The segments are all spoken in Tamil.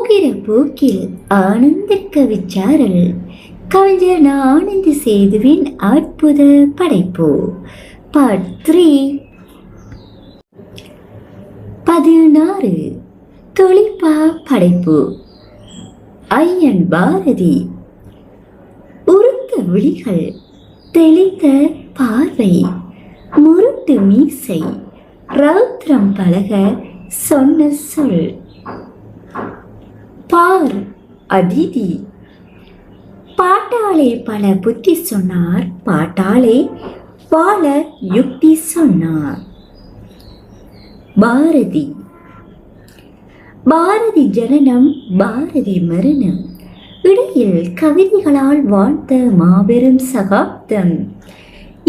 போகிற போக்கில் ஆனந்திக்க விச்சாரல் கவிஞர் ஆனந்தி சேதுவின் அற்புத படைப்பு பார்ட் 3. 16 தொழிற்பா படைப்பு. ஐயன் பாரதி. உருத்த விழிகள், தெளித்த பார்வை, முருட்டு மீசை, ரௌத்ரம் பழக சொன்ன சொல். பார் அதிதி. பாட்டாளே பல புத்தி சொன்னார், பாட்டாளே வாழ யுக்தி சொன்னார். பாரதி. பாரதி ஜனனம், பாரதி மரணம், இடையில் கவிதைகளால் வாழ்த்த மாபெரும் சகாப்தம்,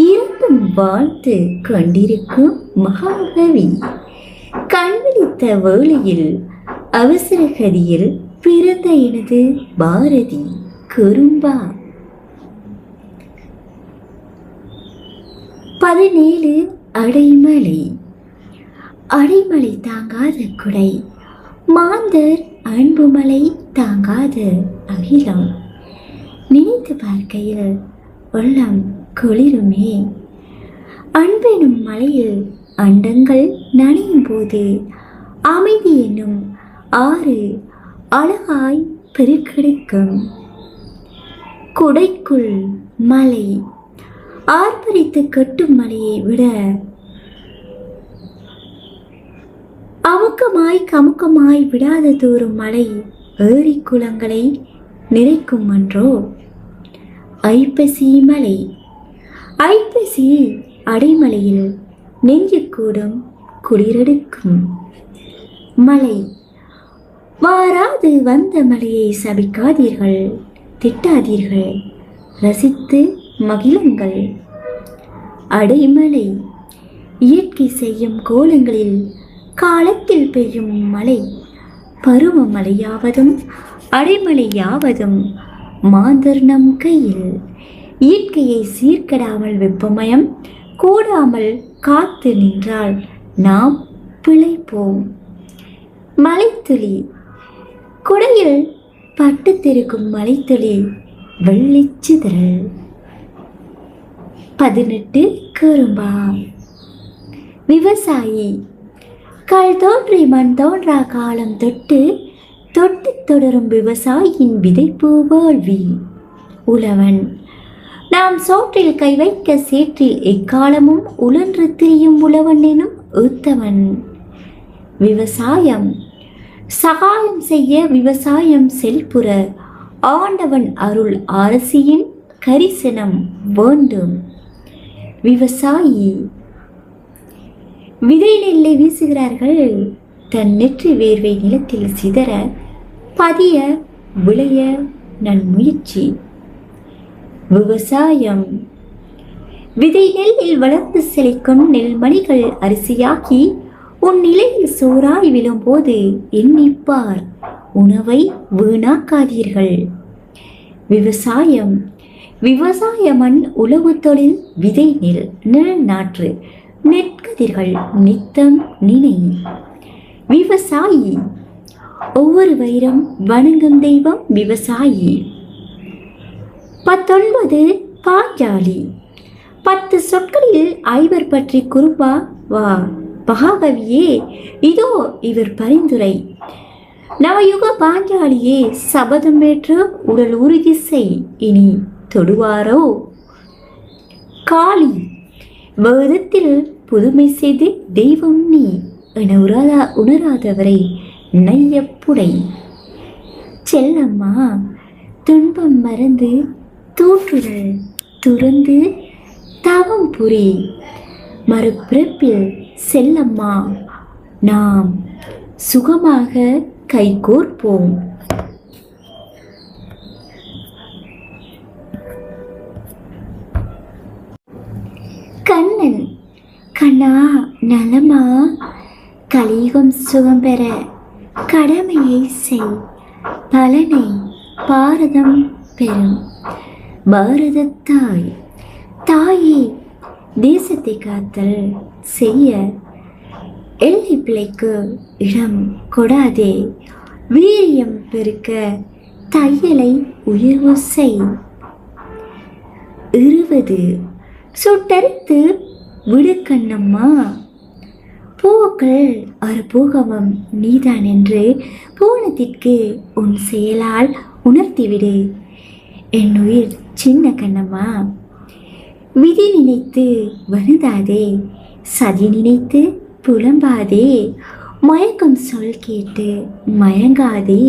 இருந்தும் வாழ்த்து கொண்டிருக்கும் மகாகவி. கண்விழித்த வேளையில் அவசர கதியில் பிறந்த எனது பாரதி குறும்பா. 17 அடைமலை. அடைமலை தாங்காத குடை, மாந்தர் அன்புமலை தாங்காத அகிலம். நினைத்து பார்க்கையில் உள்ளம் குளிருமே. அன்பெனும் மலையில் அண்டங்கள் நனையும் போது அமைதி என்னும் ஆறு அழகாய் பெருக்கெடுக்கும். குடைக்குள் மலை, ஆர்ப்பரித்து கட்டும் மலையை விட கமுக்கமாய் விடாத தூரும் மலை ஏரி குளங்களை நிறைக்கும் அன்றோ. ஐப்பசி மலை. ஐப்பசி அடைமலையில் நெஞ்சுக்கூடும் குளிரெடுக்கும் மலை. வாராது வந்த மலையை சபிக்காதீர்கள், திட்டாதீர்கள், ரசித்து மகிழுங்கள். அடைமலை. இயற்கை செய்யும் கோலங்களில் காலத்தில் பெய்யும் மழை. பருவமழையாவதும் அடைமழையாவதும் மாந்தர் நம் கையில். இயற்கையை சீர்கெடாமல் வெப்பமயம் கூடாமல் காத்து நின்றால் நாம் பிழைப்போம். மலைத்துளி. குடையில் பட்டுத்திருக்கும் மலைத்துளி வெள்ளிச்சிதறல். 18 கரும்பா. விவசாயி. கல் தோன்றி மண் தோன்றா காலம் தொட்டு தொட்டு தொடரும் விவசாயியின் விதைப்பு வாழ்வி. உழவன். நாம் சோற்றில் கை வைக்க சேற்றில் எக்காலமும் உழன்று திரியும் உழவன் எனும் உத்தவன். விவசாயம். சகாயம் செய்ய விவசாயம் செல்புற ஆண்டவன் அருள் அரசியின் கரிசனம் வேண்டும். விவசாயி. விதை நெல்லை வீசுகிறார்கள், தன் நெற்றி வேர்வை நிலத்தில் சிதற பதிய விளைய நன்முயற்சி. விவசாயம். விதை நெல்லில் வளர்ந்து செழிக்கும் நெல்மணிகள் அரிசியாகி உன் நிலையில் சோறாய் விழும்போது எண்ணிப்பார், உணவை வீணாக்காதீர்கள். விவசாயம். விவசாய மண் உழவு தொழில் விதை நெல் நிழல் நாற்று நெற்கதிர்கள் நித்தம் நினை. விவசாயி. ஒவ்வொரு வைரம் வணங்கும் தெய்வம் விவசாயி. 19 பாஞ்சாலி. 10 சொற்களில் 5 பற்றி குறும்பா வா. மகாகவியே, இதோ இவர் பரிந்துரை. நவயுக பாஞ்சாலியே, சபதம் ஏற்று உடல் உறுதி செய், இனி தொடுவாரோ. காளி. வேதத்தில் புதுமை செய்து தெய்வம் நீ என உணராதவரை நையப்புடை. செல்லம்மா. துன்பம் மறந்து தூற்றுதல் துறந்து தவம் புரி. மறுபிறப்பில் செல்லம்மா நாம் சுகமாக கைகோர்ப்போம். கண்ணன். கண்ணா நலமா, கலியுகம் சுகம் பெற கடமையை செய், பலனை பாரதம் பெறும். பாரதத்தாய். தாயே, தேசத்தை காத்தல் செய்ய எல்லை பிழைக்கு இடம் கொடாதே. வீரியம் பெருக்க தையலை உயர்வு செய். 20 சுட்டரித்து விடு கண்ணம்மா. பூக்கள் அற்புகமும் நீதான் என்று பூனத்திற்கு உன் செயலால் உணர்த்திவிடு. என் உயிர் சின்ன கண்ணம்மா. விதி நினைத்து வருந்தாதே, சதி நினைத்து புலம்பாதே, மயக்கம் சொல் கேட்டு மயங்காதே,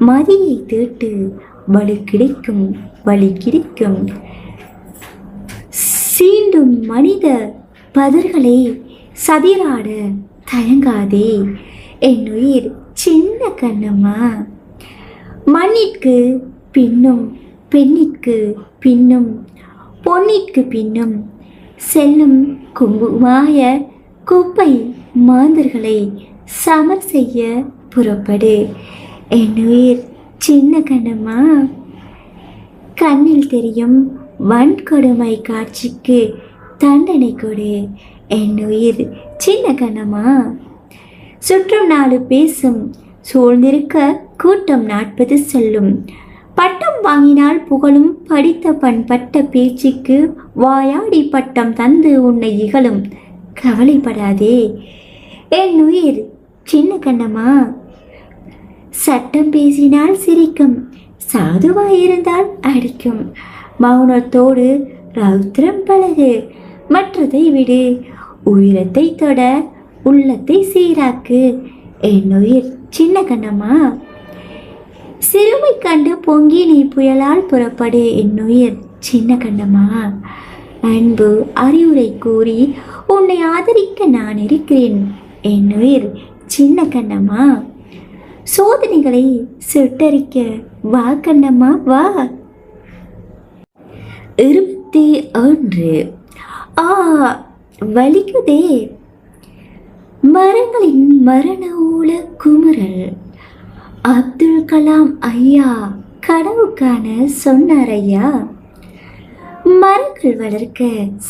மதியை தேட்டு வலு கிடைக்கும் வழி கிடைக்கும். சீண்டும் மனித பதர்களை சதிராட தயங்காதே, என் உயிர் சின்ன கண்ணம்மா. மண்ணிற்கு பின்னும் பெண்ணிற்கு பின்னும் பொன்னிற்கு பின்னும் செல்லும் கும்புமாய குப்பை மாந்தர்களை சமர் செய்ய புறப்படு. என் உயிர் சின்ன கண்ணம்மா. கண்ணில் தெரியும் வன்கொடுமை காட்சிக்கு தண்டனை கொடு. என் உயிர் சின்ன கண்ணம்மா. சுற்றும் 4 பேசும், சூழ்ந்திருக்க கூட்டம் 40 சொல்லும். பட்டம் வாங்கினால் புகழும், படித்த பண்பட்ட பேச்சுக்கு வாயாடி பட்டம் தந்து உன்னை இகழும். கவலைப்படாதே என் உயிர் சின்ன கண்ணம்மா. சட்டம் பேசினால் சிரிக்கும், சாதுவாயிருந்தால் அடிக்கும். மௌனத்தோடு ரௌத்திரம் பழகு, மற்றதை விடு. உயிரத்தை தொட உள்ளத்தை சீராக்கு. என் உயிர் சின்ன கண்ணம்மா. சிறுமை கண்டு பொங்கி நீ புயலால் புறப்படு. என் உயிர் சின்ன கண்ணம்மா. அன்பு அறிவுரை கூறி உன்னை ஆதரிக்க நான் இருக்கிறேன். என் உயிர் சின்ன கண்ணம்மா. சோதனைகளை சுட்டரிக்க வா கண்ணம்மா வா. 21 வலிக்குதே. மரங்களின் மரண ஊல குமுறல். அப்துல் கலாம் ஐயா கனவு காண சொன்னார் ஐயா. மரங்கள் வளர்க்க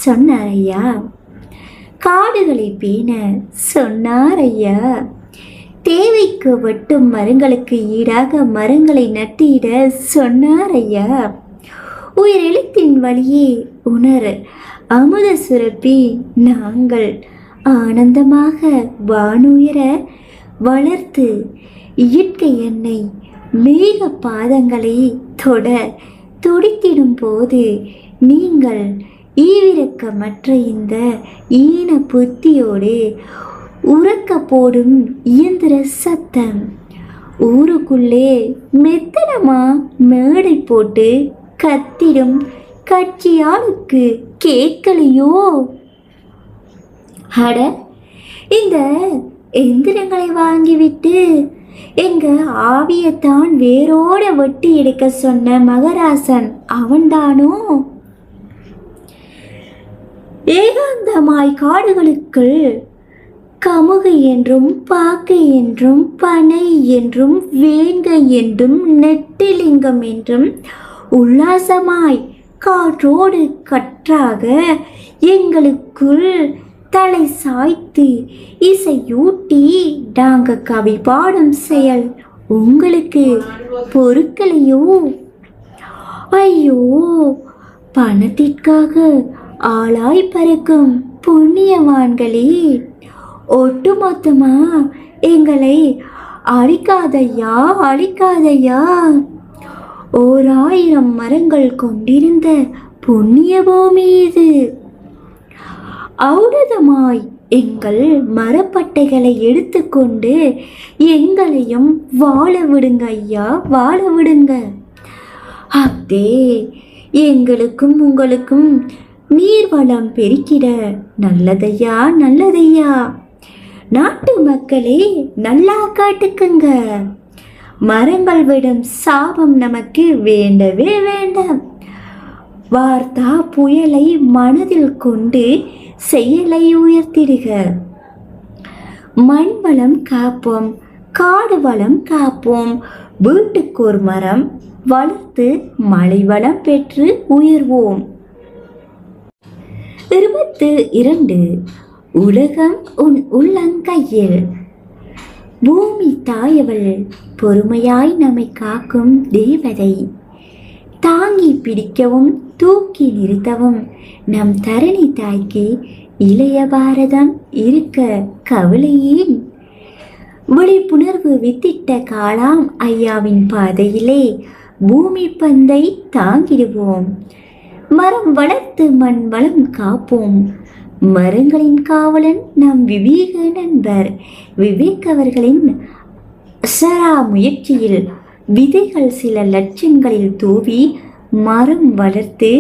சொன்னார் ஐயா. காடுகளை பேண சொன்னார் ஐயா. தேவைக்கு வெட்டும் மரங்களுக்கு ஈடாக மரங்களை நட்டிட சொன்னார் ஐயா. உயிரெழுத்தின் வழியே உணர அமுத சுரப்பி நாங்கள் ஆனந்தமாக வானுயர வளர்த்து இயற்கை என்னை மேக பாதங்களை தொட துடித்திடும் போது நீங்கள் ஈவிரக்கமற்ற இந்த ஈன புத்தியோடு உறக்க போடும் இயந்திர சத்தம். ஊருக்குள்ளே மெத்தனமா மேடை போட்டு கத்திடும் கட்சியாளுக்கு கேட்கலையோ? அட, இந்த எந்திரங்களை வாங்கிவிட்டு எங்க ஆவியத்தான் வேரோட வெட்டி எடுக்க சொன்ன மகராசன் அவன்தானோ? ஏகாந்தமாய் காடுகளுக்குள் கமுகு என்றும் பாக்கை என்றும் பனை என்றும் வேங்கை என்றும் நெட்டிலிங்கம் என்றும் உல்லாசமாய் காற்றோடு கற்றாக எங்களுக்குள் தலை சாய்த்து இசையூட்டி நாங்க கவி பாடும் செயல் உங்களுக்கு பொறுக்கலையோ? ஐயோ, பணத்திற்காக ஆளாய் பறக்கும் புண்ணியவான்களே, ஒட்டுமொத்தமா எங்களை அழிக்காதையா அழிக்காதையா. 1000 மரங்கள் கொண்டிருந்த புண்ணிய பூமி இது. ஔடதமாய் எங்கள் மரப்பட்டைகளை எடுத்துக்கொண்டு எங்களையும் வாழ விடுங்க ஐயா, வாழ விடுங்க. அப்தே, எங்களுக்கும் உங்களுக்கும் நீர்வளம் பெருக்கிட நல்லதையா நல்லதையா. நாட்டு மக்களே நல்லா காட்டுக்குங்க. மரங்கள் விடும் சாபம் நமக்கு வேண்டவே வேண்டாம். வார்த்தா புயலை மனதில் கொண்டு செயலை உயர்த்திடுக. மண் வளம் காப்போம், காடு வளம் காப்போம். வீட்டுக்கு ஒரு மரம் வளர்த்து மழை வளம் பெற்று உயர்வோம். 22 உலகம் உன் உள்ளங்கையில். பூமி தாயவள் பொறுமையாய் நம்மை காக்கும் தேவதை. தாங்கி பிடிக்கவும் தூக்கி நிறுத்தவும் நம் தரணி தாய்க்கு இளைய பாரதம் இருக்க கவலையேன். விழிப்புணர்வு வித்திட்ட காலாம் ஐயாவின் பாதையிலே பூமி பந்தை தாங்கிடுவோம். மரம் வளர்த்து மண் வளம் காப்போம். மரங்களின் காவலன் நம் விவேக நண்பர் விவேக் அவர்களின் அசரா முயற்சியில் விதைகள் சில லட்சங்களில் தூவி மரம் வளர்த்து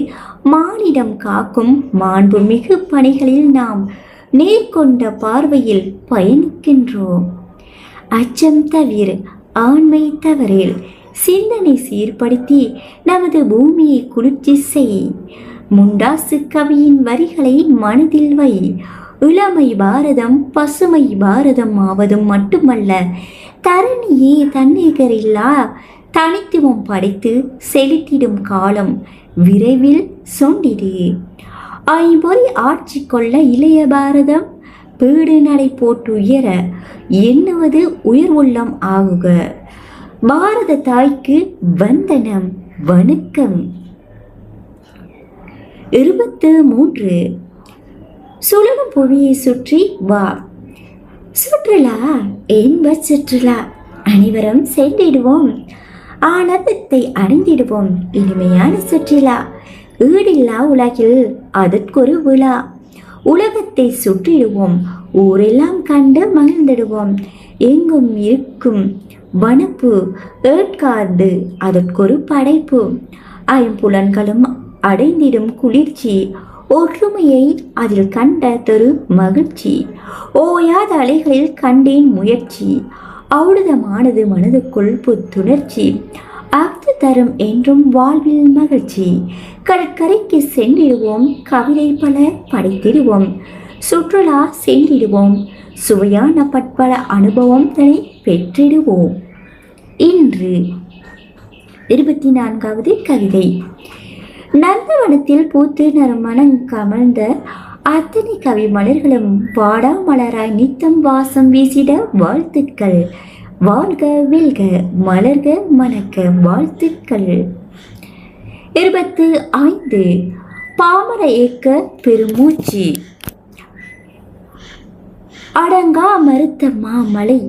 மானிடம் காக்கும் மாண்புமிகு பணிகளில் நாம் நேர்கொண்ட பார்வையில் பயணிக்கின்றோம். அச்சம் தவிர ஆண்மை தவறில் சிந்தனை சீர்படுத்தி நமது பூமியை குளிர்ச்சி செய். முண்டாசு கவியின் வரிகளை மனதில் வை. இளமை பாரதம் பசுமை பாரதம் ஆவதும் மட்டுமல்ல, தரணியே தன்னிகரில்லா தனித்துவம் படைத்து செலுத்திடும் காலம் விரைவில் சொண்டிடு. ஐம்பொறி ஆட்சி கொள்ள இளைய பாரதம் பீடு நடை போட்டு உயர எண்ணுவது உயிர் உள்ளம் ஆகுக. பாரத தாய்க்கு வந்தனம் வணக்கம். 23. சுழலும் புவியை சுற்றி வா. சுற்றுலா என்ப சுற்றுலா அனைவரும் சென்றிடுவோம். ஆனந்தத்தை அடைந்திடுவோம். இனிமையான சுற்றுலா ஈடில்லா உலகில் அதற்கொரு விழா. உலகத்தை சுற்றிடுவோம். ஊரெல்லாம் கண்டு மகிழ்ந்திடுவோம். எங்கும் இருக்கும் வனப்பு ஏற்காடு அதற்கொரு படைப்பு. ஐம்புலன்களும் அடைந்திடும் குளிர்ச்சி. ஒற்றுமையை அதில் கண்ட தரு மகிழ்ச்சி. ஓயாத அலைகளில் கண்டேன் முயற்சி. ஔடதமானது மனதுக்குள் புத்துணர்ச்சி. அஃது தரும் என்றும் வாழ்வில் மகிழ்ச்சி. கடற்கரைக்கு சென்றிடுவோம். கவிதை பல படைத்திடுவோம். சுற்றுலா சென்றிடுவோம். சுவையான பற்பல அனுபவம் தலை பெற்றிடுவோம். இன்று 24வது கவிதை. நந்தவனத்தில் பூத்து நறுமணம் கமழ்ந்த அத்தனை கவி மலர்களும் வாடா மலராய் நித்தம் வாசம் வீசிட வாழ்த்துக்கள். வாழ்க வெல்க மலர்க மணக்க வாழ்த்துக்கள். 25. பாமர ஏக்க பெருமூச்சு. அடங்கா மறுத்த மாமலை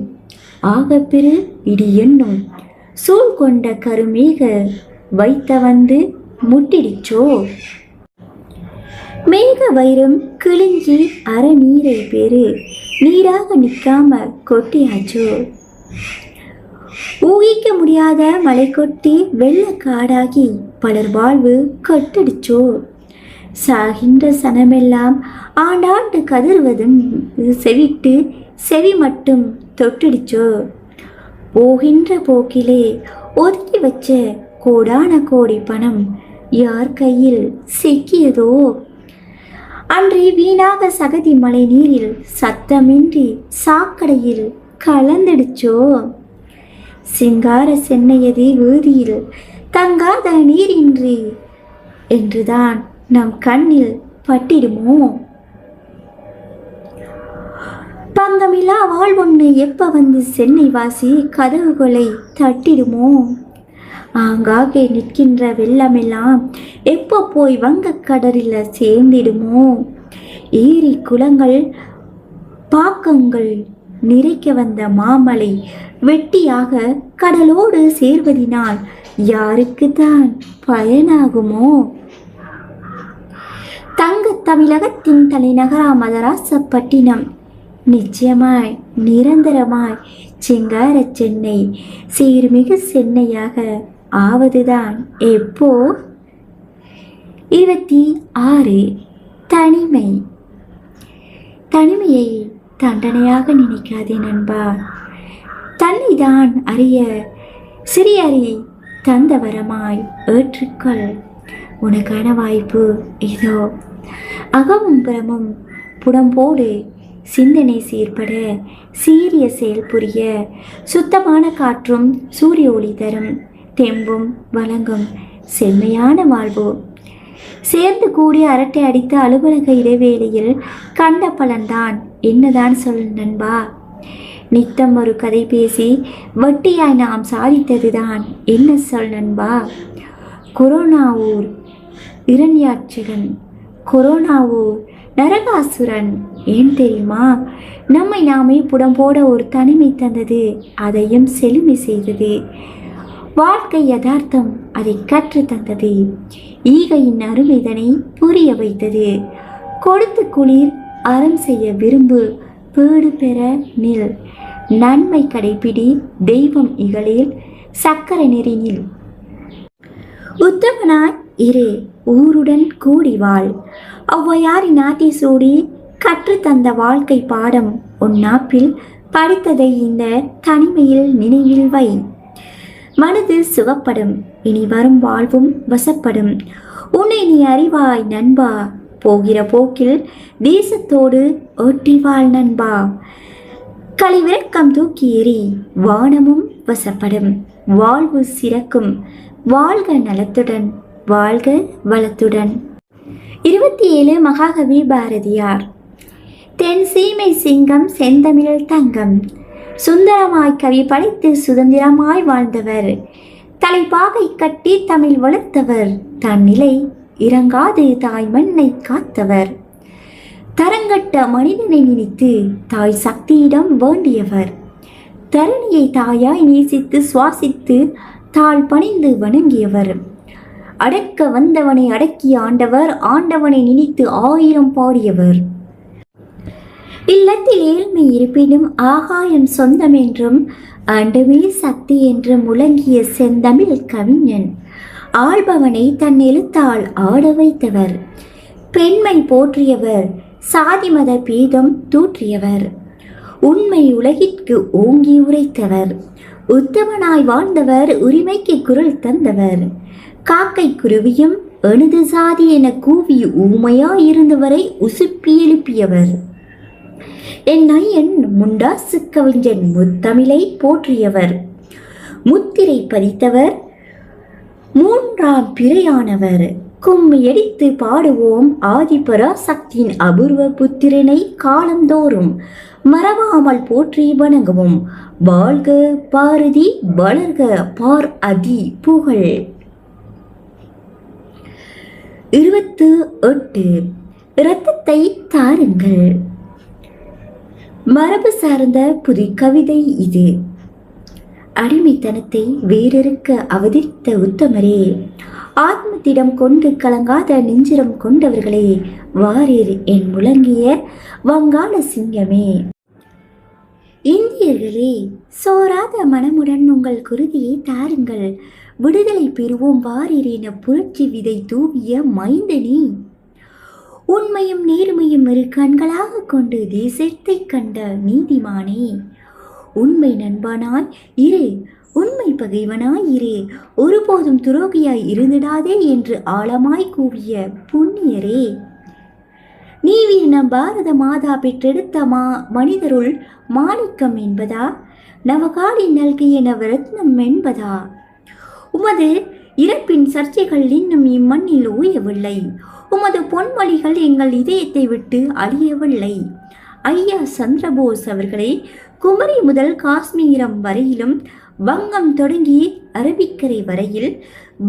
ஆகப்பெரு இடி என்னும் சூழ் கொண்ட கருமேக வைத்த வந்து முட்டிடிச்சோ. மேக வைரம் கிழிஞ்சி அற நீரை பெரு நீராக நிற்காம கொட்டியாச்சோ. ஊகிக்க முடியாத மழை கொட்டி வெள்ளக்காடாகி பலர் வாழ்வு கட்டடிச்சோ. சாகின்ற சனமெல்லாம் ஆண்டாண்டு கதறுவதும் செவிட்டு செவி மட்டும் தொட்டிடிச்சோ. போகின்ற போக்கிலே ஒதுக்கி வச்ச கோடான கோடி பணம் யார் கையில் சிக்கியதோ. அன்றே வீணாக சகதி மழை நீரில் சத்தமின்றி சாக்கடையில் கலந்துடுச்சோ. சிங்கார சென்னையதி வீதியில் தங்காத நீரின்றி என்றுதான் நம் கண்ணில் பட்டிடுமோ. பங்கமில்லா வாழ்வொன்று எப்ப வந்து சென்னை வாசி கதவுகளை தட்டிடுமோ. ஆங்காங்கே நிற்கின்ற வெள்ளமெல்லாம் எப்போ போய் வங்கக்கடலில் சேர்ந்திடுமோ. ஏரி குளங்கள் பாக்கங்கள் நிறைக்க வந்த மாமலை வெட்டியாக கடலோடு சேர்வதினால் யாருக்கு தான் பயனாகுமோ. தங்க தமிழகத்தின் தலைநகரா மதராசப்பட்டினம் நிச்சயமாய் நிரந்தரமாய் சிங்கார சென்னை சீர்மிகு சென்னையாக ஆவதுதான் எப்போ. 26. தனிமை. தனிமையை தண்டனையாக நினைக்காதே நண்பா. தன்னைதான் அறிய சிறியறி தந்த வரமாய் ஏற்றுக்கொள். உனக்கான வாய்ப்பு இதோ. அகமும் புறமும் புடம்போடு சிந்தனை சீர்பட சீரிய செயல் புரிய சுத்தமான காற்றும் சூரிய ஒளி தரும் தெம்பும் வழங்கும் செம்மையான வாழ்வு. சேர்ந்து கூடி அரட்டை அடித்த அலுவலக இடைவேளையில் கண்ட பலன்தான் என்னதான் சொல் நண்பா. நித்தம் ஒரு கதை பேசி வட்டியாய் நாம் சாதித்ததுதான் என்ன சொல் நண்பா? கொரோனாவூர் இரண்யாட்சகன், கொரோனாவூர் நரகாசுரன். ஏன் தெரியுமா? நம்மை நாமே புடம் போட ஒரு தனிமை தந்தது, அதையும் செழுமை செய்தது. வாழ்க்கை யதார்த்தம் அதை கற்று தந்தது. ஈகையின் அருமைதனை புரிய வைத்தது. கொடுத்து குளிர் அறம் செய்ய விரும்பு, பேடு பெற நில். நன்மை கடைப்பிடி, தெய்வம் இகழில், சக்கர நெறினில். உத்தமனாய் இரு, ஊருடன் கூடி வாழ். ஔவையாரின் ஆத்தி சூடி கற்றுத்தந்த வாழ்க்கை பாடம் உன் நாப்பில் படித்ததை இந்த தனிமையில் நினைவில் வை. மனது சுகப்படும், இனி வரும் வாழ்வும் வசப்படும். உன்னை நீ அறிவாய் நண்பா, போகிற போக்கில் தேசத்தோடு ஒட்டி வாழ் நண்பா. கழிவிறக்கம் தூக்கி எறி, வானமும் வசப்படும். வாழ்வு சிறக்கும், வாழ்க நலத்துடன், வாழ்க வளத்துடன். 27 மகாகவி பாரதியார். தென் சீமை சிங்கம் செந்தமிழ் தங்கம், சுந்தரமாய் கவி படைத்து சுதந்திரமாய் வாழ்ந்தவர். தலைப்பாகை கட்டி தமிழ் வளர்த்தவர், தன்னிலை இறங்காது தாய் மண்ணை காத்தவர். தரங்கட்ட மனிதனை நினைத்து தாய் சக்தியிடம் வேண்டியவர். தரணியை தாயாய் நேசித்து சுவாசித்து தாழ் பணிந்து வணங்கியவர். அடக்க வந்தவனை அடக்கி ஆண்டவர், ஆண்டவனை நினைத்து 1000 பாடியவர். இல்லத்தில் ஏழ்மை இருப்பினும் ஆகாயம் சொந்தம் என்றும் ஆண்டமே சக்தி என்று முழங்கிய செந்தமிழ் கவிஞன். ஆள்பவனை தன் எழுத்தால் ஆட வைத்தவர். பெண்மை போற்றியவர், சாதி மத பேதம் தூற்றியவர். உண்மை உலகிற்கு ஓங்கி உரைத்தவர். உத்தமனாய் வாழ்ந்தவர், உரிமைக்கு குரல் தந்தவர். காக்கை குருவியும் எனது சாதி என கூவி ஊமையாயிருந்தவரை உசுப்பி எழுப்பியவர். என் ஐயன் முண்டாசு கவிஞன் முத்தமிழை போற்றியவர். முத்திரை பதித்தவர், 3ஆம் பிறையானவர். கும்மியடித்து பாடுவோம் ஆதிபராசக்தியின் அபூர்வ புத்திரனை காலந்தோறும் மறவாமல் போற்றி வணங்குவோம். வாழ்க பாரதி, வளர்க பார் அதி புகழ். 28 இரத்தத்தை தாருங்கள். மரபு சார்ந்த புது கவிதை இது. அடிமைத்தனத்தை வேறறுக்க அவதரித்த உத்தமரே, ஆத்மத்திடம் கொண்டு கலங்காத நெஞ்சிடம் கொண்டவர்களே, வாரீர் என் முழங்கிய வங்காள சிங்கமே. இந்தியர்களே, சோராத மனமுடன் உங்கள் குருதியை தாருங்கள். விடுதலை பெறுவோம் வாரீர் என புரட்சி விதை தூவிய மைந்தனே. உண்மையும் நேர்மையும் இரு கண்களாக கொண்டு தேசத்தை கண்ட நீதிமானே. உண்மை நண்பனாய் இரு, உண்மை பகைவனாய் இரு, ஒருபோதும் துரோகியாய் இருந்திடாதே என்று ஆழமாய் கூவிய புண்ணியரே. நீவீர் நம் பாரத மாதா பெற்றெடுத்த மனிதருள் மாணிக்கம் என்பதா? நவகாலி நல்கிய நவரத்னம் என்பதா? உமது இறப்பின் சர்ச்சைகள் இன்னும் இம்மண்ணில் ஓயவில்லை. உமது பொன்மொழிகள் எங்கள் இதயத்தை விட்டு அழியவில்லை. ஐயா சந்திரபோஸ் அவர்களே, குமரி முதல் காஷ்மீரம் வரையிலும், வங்கம் தொடங்கி அரபிக்கரை வரையில்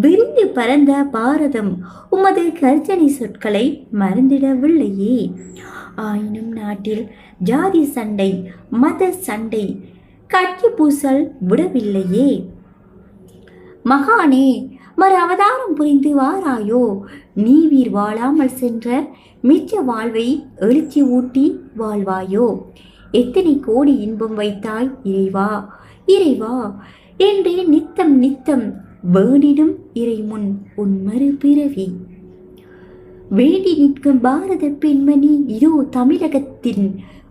விரிந்து பரந்த பாரதம் உமது கர்ஜனை சொற்களை மறந்திடவில்லையே. ஆயினும் நாட்டில் ஜாதி சண்டை, மத சண்டை, கட்சி பூசல் விடவில்லையே. மகானே, மறு அவதாரம் புரிந்து வாராயோ. நீவீர் வாழாமல் சென்ற மிச்ச வாழ்வை எழுச்சி ஊட்டி வாழ்வாயோ. எத்தனை கோடி இன்பம் வைத்தாய் இறைவா, இறைவா என்றே நித்தம் நித்தம் வேண்டிடும் இறைமுன் உன் மறுபிறவி. வேண்டி நிற்கும் பாரத பெண்மணி இதோ தமிழகத்தின்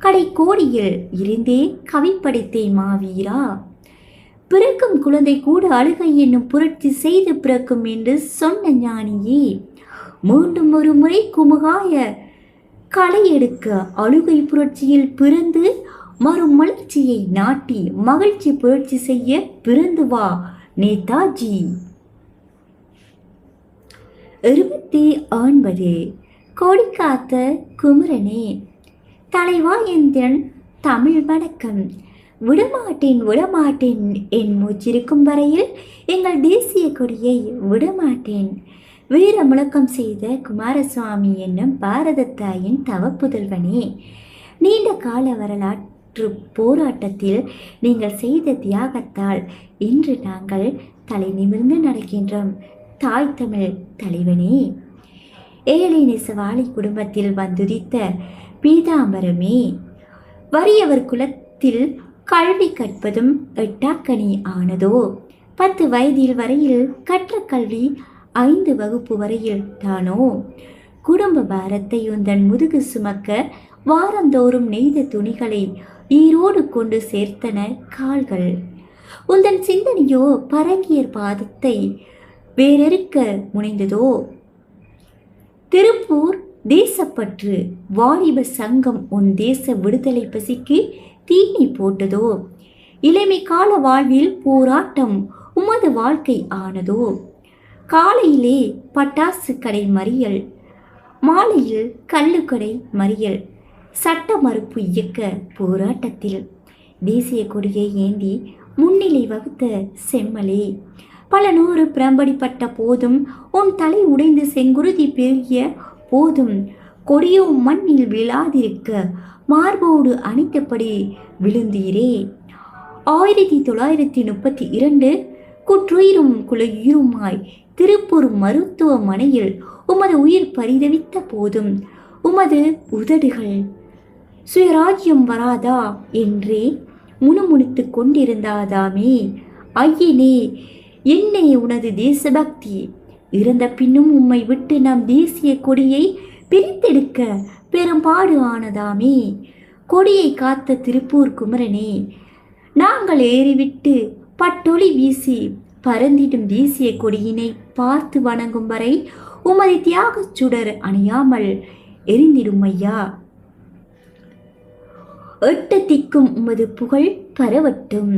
கடைக்கோடியில் இருந்தே கவி படைத்தேன் மாவீரா. பிறக்கும் குழந்தை கூட அழுகை என்னும் புரட்சி செய்து பிறக்கும் என்று சொன்ன ஞானியே. மீண்டும் ஒரு முறை குமுகாய களை எடுக்க அழுகை புரட்சியில் பிறந்து மறுமலர்ச்சியை நாட்டி மகிழ்ச்சி புரட்சி செய்ய பிறந்து வா நேதாஜி. 29 கொடிக்காத்த குமரனே. தலைவா எந்திரன் தமிழ் வணக்கம். விடமாட்டேன் விடமாட்டேன் என் மூச்சிருக்கும் வரையில் எங்கள் தேசிய கொடியை விடமாட்டேன். வீர முழக்கம் செய்த குமாரசுவாமி என்னும் பாரத தாயின் தவப்புதல்வனே, நீண்ட கால வரலாற்று போராட்டத்தில் நீங்கள் செய்த தியாகத்தால் இன்று நாங்கள் தலை நிமிர்ந்து நடக்கின்றோம். தாய் தமிழ் தலைவனே, ஏழை நெசவாளி குடும்பத்தில் வந்துதித்த பீதாம்பரமே, வறியவர் குலத்தில் கல்வி கற்பதும் எட்டாக்கனி ஆனதோ, 10 வயதில் வரையில் கற்ற கல்வி 5 வகுப்பு வரையில் தானோ, குடும்ப பாரத்தை உந்தன் முதுகு சுமக்க வாரந்தோறும் நெய்த துணிகளை ஈரோடு கொண்டு சேர்த்தன கால்கள். உந்தன் சிந்தனையோ பரங்கியர் பாதத்தை வேறெருக்க முனைந்ததோ, திருப்பூர் தேசப்பற்று வாலிப சங்கம் உன் தேச விடுதலை பசிக்கு தீனி போட்டதோ, இளமை கால வாழ்வில் போராட்டம் உமது வாழ்க்கை ஆனதோ, காலையிலே பட்டாசு கடை மறியல், மாலையில் கள்ளுக்கடை மறியல், சட்ட மறுப்பு இயக்க போராட்டத்தில் தேசிய கொடியை ஏந்தி முன்னிலை வகுத்த செம்மலே, பல நூறு பிரம்படிப்பட்ட போதும் உன் தலை உடைந்து செங்குருதி பெருகிய போதும் கொடியோ மண்ணில் விழாதிருக்க மார்போடு அணைத்தபடி விழுந்தீரே. 1932 குற்றுயிரும் குலையுயிருமாய் திருப்பூர் மருத்துவமனையில் உமது உயிர் பரிதவித்த போதும் உமது உதடுகள் சுயராஜ்யம் வராதா என்றே முணுமுணுத்து கொண்டிருந்தாதாமே. ஐயனே, என்னே உனது தேசபக்தி, இறந்த பின்னும் உம்மை விட்டு நம் தேசிய கொடியை பிரித்தெடுக்க பெரும்பாடு ஆனதாமே. கொடியை காத்த திருப்பூர் குமரனே, நாங்கள் ஏறிவிட்டு பட்டொளி வீசி பறந்திடும் தேசிய கொடியினை பார்த்து வணங்கும் வரை உமது தியாகச் சுடர் அணையாமல் எரிந்திடும் ஐயா. 8 திக்கும் உமது புகழ் பரவட்டும்.